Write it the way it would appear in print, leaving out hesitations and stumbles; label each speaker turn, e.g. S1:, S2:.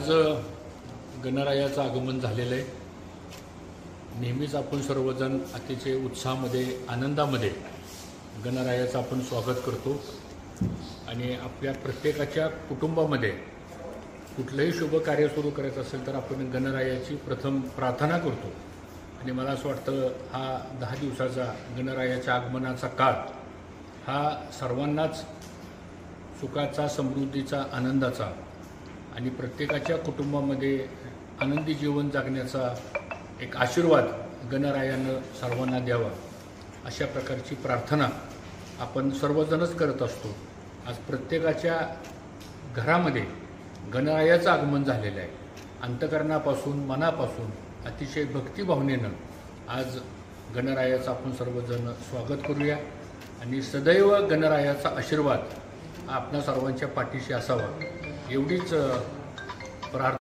S1: आज गणरायाचं आगमन झालेलं आहे। नेहमीच आपण सर्वजण अतिशय उत्साहामध्ये आनंदामध्ये गणरायाचं आपण स्वागत करतो आणि आपल्या प्रत्येकाच्या कुटुंबामध्ये कुठलंही शुभ कार्य सुरू करायचं असेल तर आपण गणरायाची प्रथम प्रार्थना करतो। आणि मला असं वाटतं हा 10 दिवसाचा गणरायाच्या आगमनाचा काळ हा सर्वांनाच सुखाचा, समृद्धीचा, आनंदाचा आणि प्रत्येकाच्या कुटुंबामध्ये आनंदी जीवन जगण्याचा एक आशीर्वाद गणरायानं सर्वांना द्यावा, अशा प्रकारची प्रार्थना आपण सर्वजणच करत असतो। आज प्रत्येकाच्या घरामध्ये गणरायाचं आगमन झालेलं आहे। अंतःकरणापासून, मनापासून अतिशय भक्तिभावनेनं आज गणरायाचं आपण सर्वजण स्वागत करूया आणि सदैव गणरायाचा आशीर्वाद आपणा सर्वांच्या पाठीशी असावा एवढीच प्रार्थना